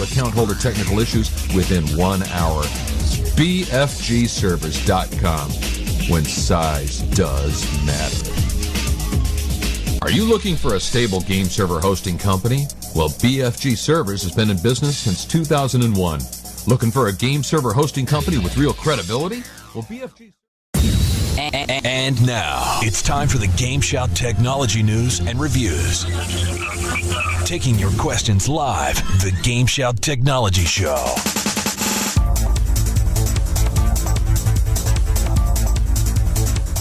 to account holder technical issues within 1 hour. BFGservers.com, when size does matter. Are you looking for a stable game server hosting company? Well, BFG Servers has been in business since 2001. Looking for a game server hosting company with real credibility? Well, BFG... And now, it's time for the GameSHOUT technology news and reviews. Taking your questions live, the GameSHOUT Technology Show.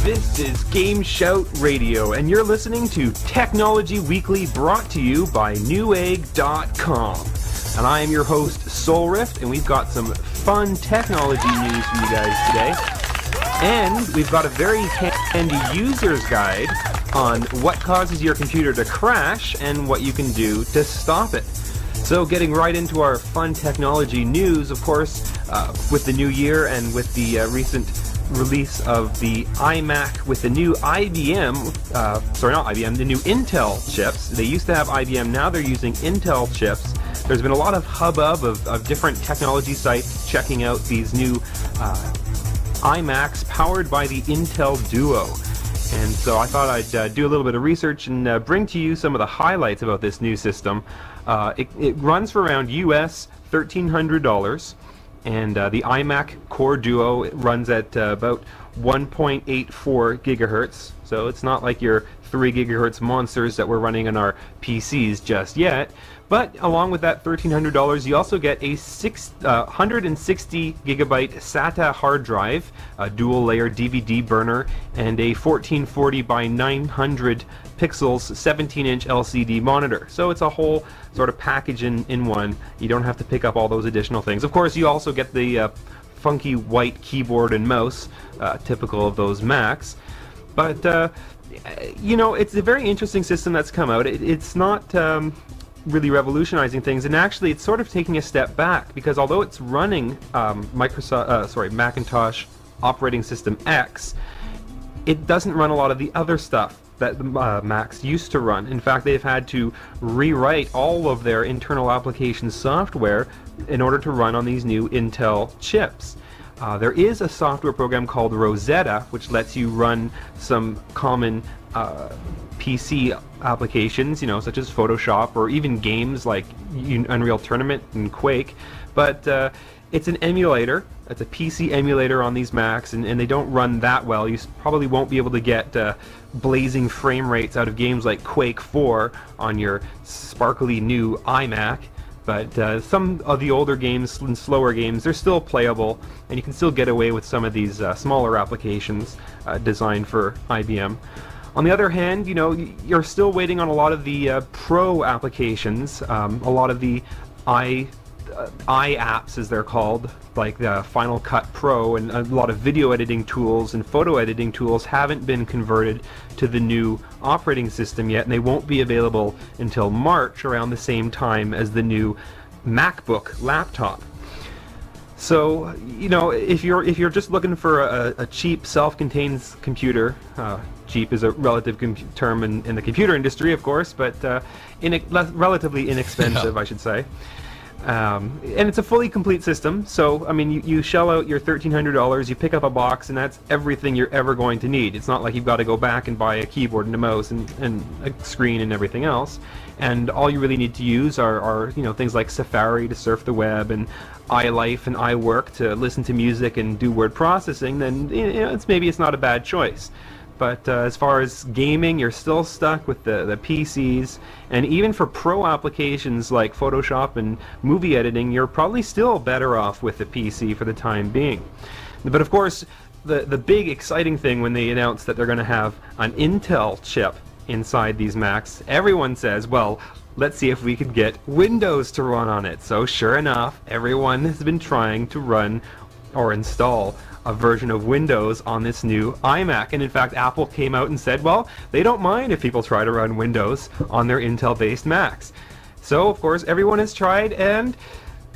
This is GameSHOUT Radio, and you're listening to Technology Weekly, brought to you by Newegg.com. And I am your host, Soulrift, and we've got some fun technology news for you guys today. And we've got a very handy user's guide on what causes your computer to crash and what you can do to stop it. So getting right into our fun technology news, of course, with the new year and with the recent release of the iMac with the new IBM, the new Intel chips. They used to have IBM, now they're using Intel chips. There's been a lot of hubbub of different technology sites checking out these new iMacs powered by the Intel Duo. And so I thought I'd do a little bit of research and bring to you some of the highlights about this new system. It runs for around US $1,300. And the iMac Core Duo runs at about 1.84 gigahertz, so it's not like your 3 gigahertz monsters that we're running on our PCs just yet. But along with that $1,300, you also get a 160 gigabyte SATA hard drive, a dual layer DVD burner, and a 1440 by 900 pixels 17-inch LCD monitor. So it's a whole sort of package in one. You don't have to pick up all those additional things. Of course, you also get the funky white keyboard and mouse, typical of those Macs. But you know, it's a very interesting system that's come out. It's not really revolutionizing things, and actually it's sort of taking a step back, because although it's running Macintosh operating system X, it doesn't run a lot of the other stuff that the Macs used to run. In fact, they've had to rewrite all of their internal application software in order to run on these new Intel chips. There is a software program called Rosetta, which lets you run some common PC applications, you know, such as Photoshop, or even games like Unreal Tournament and Quake. But it's an emulator. It's a PC emulator on these Macs, and they don't run that well. You probably won't be able to get blazing frame rates out of games like Quake 4 on your sparkly new iMac. But some of the older games and slower games, they're still playable, and you can still get away with some of these smaller applications designed for IBM. On the other hand, you know, you're still waiting on a lot of the pro applications, a lot of the apps, as they're called, like the Final Cut Pro, and a lot of video editing tools and photo editing tools haven't been converted to the new operating system yet, and they won't be available until March, around the same time as the new MacBook laptop. So, you know, if you're just looking for a cheap self-contained computer, cheap is a relative term in the computer industry, of course, but relatively inexpensive, I should say. And it's a fully complete system, so I mean, you shell out your $1,300, you pick up a box, and that's everything you're ever going to need. It's not like you've got to go back and buy a keyboard and a mouse and a screen and everything else. And all you really need to use are you know, things like Safari to surf the web, and iLife and iWork to listen to music and do word processing. Then, you know, maybe it's not a bad choice. But as far as gaming, you're still stuck with the PCs, and even for pro applications like Photoshop and movie editing, you're probably still better off with the PC for the time being. But of course, the big exciting thing when they announced that they're going to have an Intel chip inside these Macs, everyone says, well, let's see if we can get Windows to run on it. So sure enough, everyone has been trying to run or install a version of Windows on this new iMac. And in fact, Apple came out and said, well, they don't mind if people try to run Windows on their Intel-based Macs. So, of course, everyone has tried, and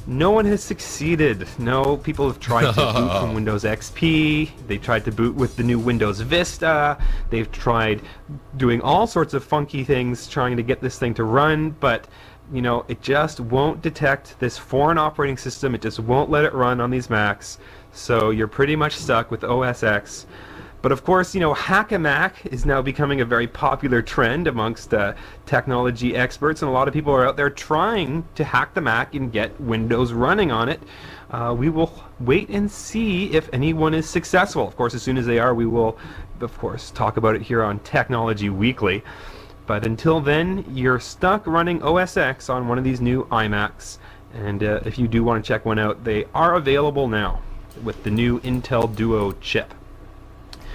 no one has succeeded. No, people have tried to boot from Windows XP, they tried to boot with the new Windows Vista, they've tried doing all sorts of funky things trying to get this thing to run, but you know, it just won't detect this foreign operating system. It just won't let it run on these Macs. So you're pretty much stuck with OS X. But of course, you know, hack-a-Mac is now becoming a very popular trend amongst technology experts, and a lot of people are out there trying to hack the Mac and get Windows running on it. We will wait and see if anyone is successful. Of course, as soon as they are, we will, of course, talk about it here on Technology Weekly. But until then, you're stuck running OS X on one of these new iMacs. And if you do want to check one out, they are available now with the new Intel Duo chip.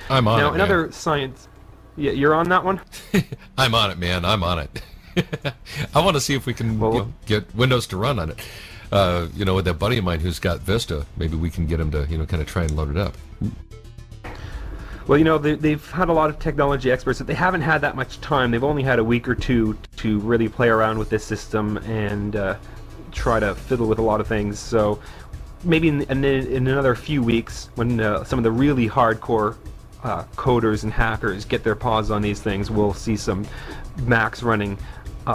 I'm on it, now, man. another science... Yeah, you're on that one? I'm on it, man. I'm on it. I want to see if we can get Windows to run on it. You know, with that buddy of mine who's got Vista, maybe we can get him to, you know, kind of try and load it up. Well, you know, they've had a lot of technology experts, but they haven't had that much time. They've only had a week or two to really play around with this system and try to fiddle with a lot of things. So maybe in another few weeks, when some of the really hardcore coders and hackers get their paws on these things, we'll see some Macs running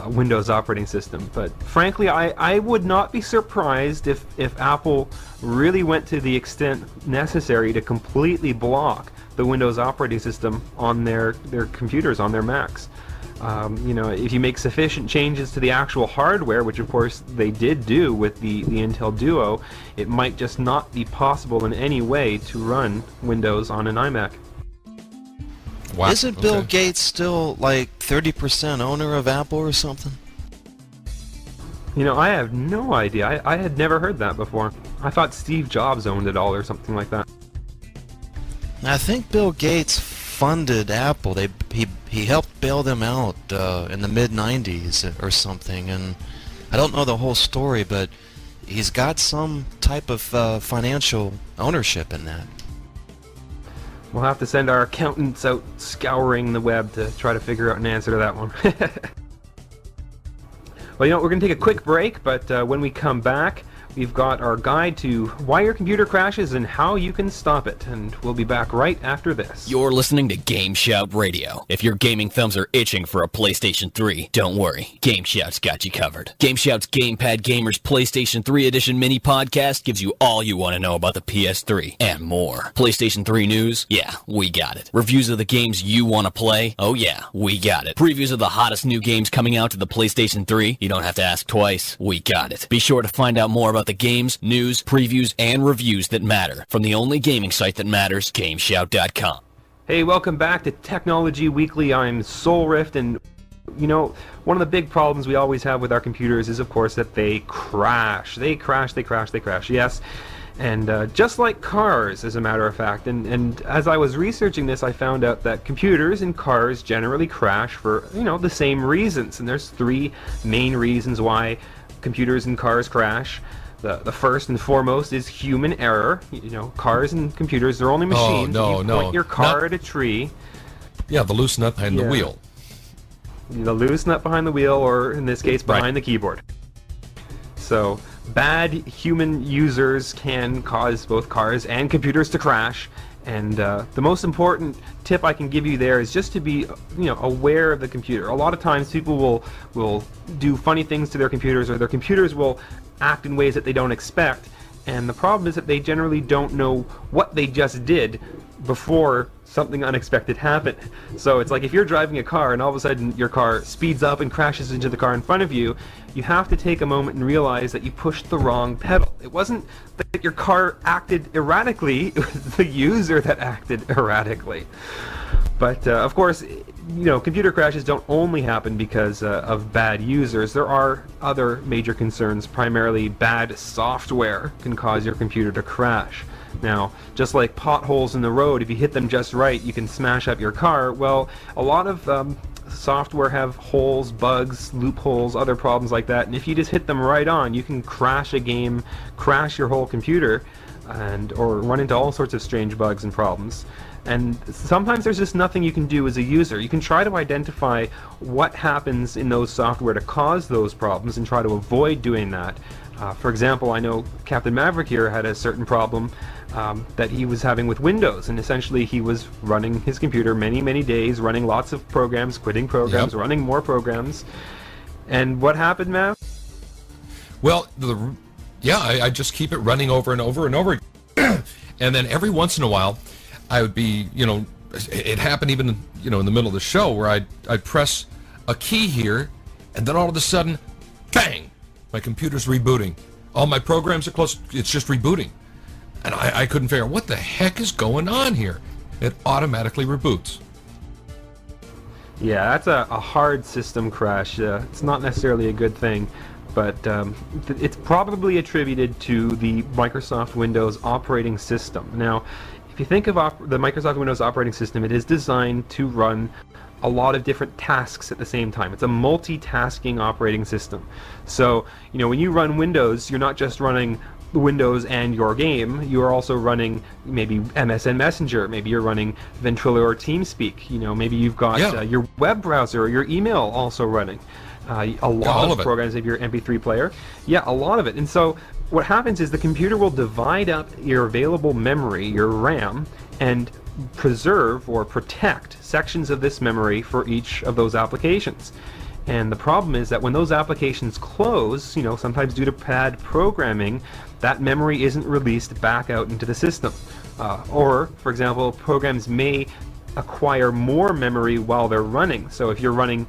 Windows operating system. But frankly, I would not be surprised if Apple really went to the extent necessary to completely block the Windows operating system on their computers, on their Macs. You know, if you make sufficient changes to the actual hardware, which of course they did do with the Intel Duo, it might just not be possible in any way to run Windows on an iMac. Wow. Isn't Bill Gates still like 30% owner of Apple or something? You know, I have no idea. I had never heard that before. I thought Steve Jobs owned it all or something like that. I think Bill Gates funded Apple. He helped bail them out in the mid-90s or something, and I don't know the whole story, but he's got some type of financial ownership in that. We'll have to send our accountants out scouring the web to try to figure out an answer to that one. Well, you know, we're going to take a quick break, but when we come back, we've got our guide to why your computer crashes and how you can stop it, and we'll be back right after this. You're listening to GameSHOUT Radio. If your gaming thumbs are itching for a PlayStation 3, don't worry, GameSHOUT's got you covered. GameSHOUT's Gamepad Gamers PlayStation 3 Edition mini podcast gives you all you want to know about the PS3 and more. PlayStation 3 news? Yeah, we got it. Reviews of the games you want to play? Oh yeah, we got it. Previews of the hottest new games coming out to the PlayStation 3? You don't have to ask twice. We got it. Be sure to find out more about the games, news, previews, and reviews that matter from the only gaming site that matters, GameSHOUT.com. Hey, welcome back to Technology Weekly. I'm Soulrift, and you know, one of the big problems we always have with our computers is, of course, that they crash. They crash, yes. And just like cars, as a matter of fact. And as I was researching this, I found out that computers and cars generally crash for, you know, the same reasons. And there's three main reasons why computers and cars crash. The first and foremost is human error. You know, cars and computers, they're only machines. Oh, no, you point your car at a tree. Yeah, the loose nut behind the wheel. The loose nut behind the wheel, or in this case, behind the keyboard. So, bad human users can cause both cars and computers to crash. And the most important tip I can give you there is just to be, you know, aware of the computer. A lot of times people will do funny things to their computers, or their computers will act in ways that they don't expect. And the problem is that they generally don't know what they just did before something unexpected happened. So it's like if you're driving a car and all of a sudden your car speeds up and crashes into the car in front of you, you have to take a moment and realize that you pushed the wrong pedal. It wasn't that your car acted erratically, it was the user that acted erratically. But of course, you know, computer crashes don't only happen because of bad users. There are other major concerns. Primarily, bad software can cause your computer to crash. Now, just like potholes in the road, if you hit them just right, you can smash up your car. Well, a lot of software have holes, bugs, loopholes, other problems like that. And if you just hit them right on, you can crash a game, crash your whole computer, or run into all sorts of strange bugs and problems. And sometimes there's just nothing you can do as a user. You can try to identify what happens in those software to cause those problems and try to avoid doing that. For example, I know Captain Maverick here had a certain problem that he was having with Windows, and essentially he was running his computer many days, running lots of programs, quitting programs, running more programs. And what happened, Mav? Well, I just keep it running over and over and over. And then every once in a while, I would be, it happened even, in the middle of the show where I'd press a key here, and then all of a sudden, bang, my computer's rebooting. All my programs are closed. It's just rebooting. And I couldn't figure out what the heck is going on here. It automatically reboots. Yeah, that's a hard system crash. It's not necessarily a good thing, but it's probably attributed to the Microsoft Windows operating system. Now, if you think of the Microsoft Windows operating system, it is designed to run a lot of different tasks at the same time. It's a multitasking operating system. So, when you run Windows, you're not just running Windows and your game, you are also running maybe MSN Messenger, maybe you're running Ventrilo or TeamSpeak, maybe you've got your web browser or your email also running. A lot of programs of your MP3 player. Yeah, a lot of it. And so what happens is the computer will divide up your available memory, your RAM, and preserve or protect sections of this memory for each of those applications. And the problem is that when those applications close, sometimes due to bad programming, that memory isn't released back out into the system. Or, for example, programs may acquire more memory while they're running. So if you're running,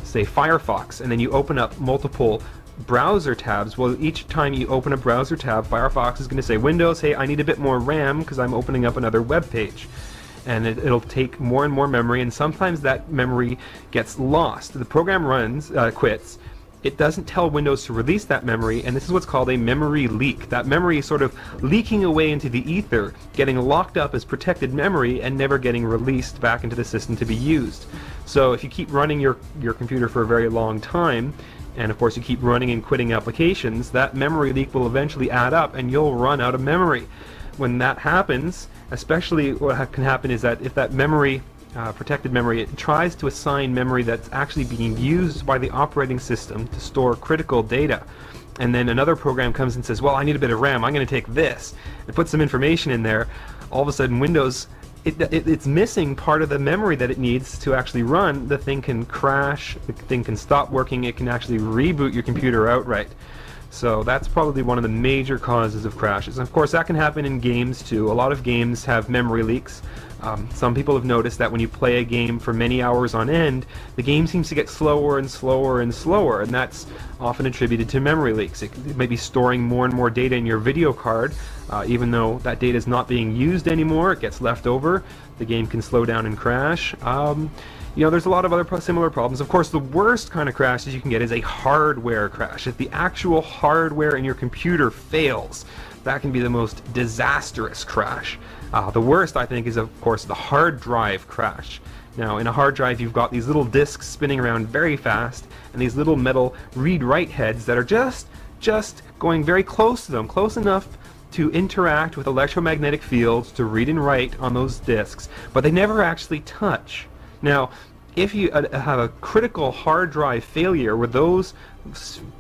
say, Firefox, and then you open up multiple browser tabs, well, each time you open a browser tab, Firefox is going to say, Windows, hey, I need a bit more RAM because I'm opening up another web page. And it'll take more and more memory, and sometimes that memory gets lost. The program quits. It doesn't tell Windows to release that memory, and this is what's called a memory leak. That memory is sort of leaking away into the ether, getting locked up as protected memory and never getting released back into the system to be used. So if you keep running your computer for a very long time, and of course you keep running and quitting applications, that memory leak will eventually add up and you'll run out of memory. When that happens, especially what can happen is that if that memory, protected memory, it tries to assign memory that's actually being used by the operating system to store critical data. And then another program comes and says, well, I need a bit of RAM, I'm going to take this, and put some information in there. All of a sudden Windows, it's missing part of the memory that it needs to actually run. The thing can crash, the thing can stop working, it can actually reboot your computer outright. So that's probably one of the major causes of crashes. And of course that can happen in games too. A lot of games have memory leaks. Some people have noticed that when you play a game for many hours on end, the game seems to get slower and slower and slower, and that's often attributed to memory leaks. It may be storing more and more data in your video card, even though that data is not being used anymore, it gets left over, the game can slow down and crash. There's a lot of other similar problems. Of course, the worst kind of crashes you can get is a hardware crash. If the actual hardware in your computer fails, that can be the most disastrous crash. The worst, I think, is, of course, the hard drive crash. Now, in a hard drive, you've got these little disks spinning around very fast, and these little metal read-write heads that are just going very close to them, close enough to interact with electromagnetic fields to read and write on those disks, but they never actually touch. Now, if you have a critical hard drive failure with those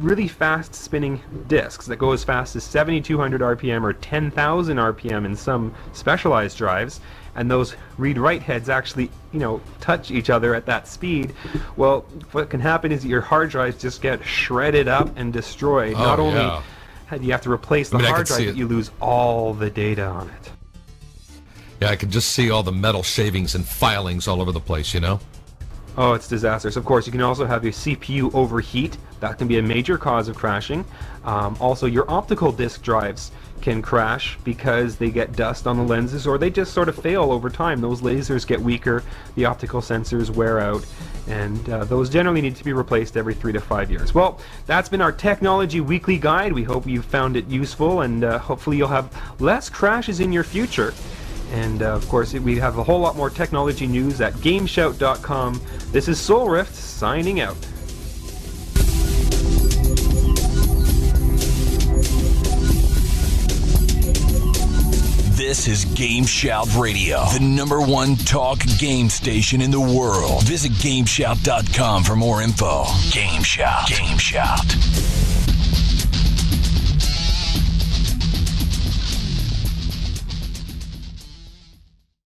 really fast spinning disks that go as fast as 7,200 RPM or 10,000 RPM in some specialized drives, and those read-write heads actually, touch each other at that speed, well, what can happen is that your hard drives just get shredded up and destroyed. Not only do you have to replace the hard drive, but you lose all the data on it. Yeah, I can just see all the metal shavings and filings all over the place, Oh, it's disastrous. Of course, you can also have your CPU overheat. That can be a major cause of crashing. Also, your optical disc drives can crash because they get dust on the lenses, or they just sort of fail over time. Those lasers get weaker, the optical sensors wear out, and those generally need to be replaced every 3 to 5 years. Well, that's been our Technology Weekly Guide. We hope you found it useful, and hopefully you'll have less crashes in your future. And of course, we have a whole lot more technology news at GameSHOUT.com. This is Soulrift signing out. This is GameSHOUT Radio, the #1 talk game station in the world. Visit GameSHOUT.com for more info. GameSHOUT. GameSHOUT.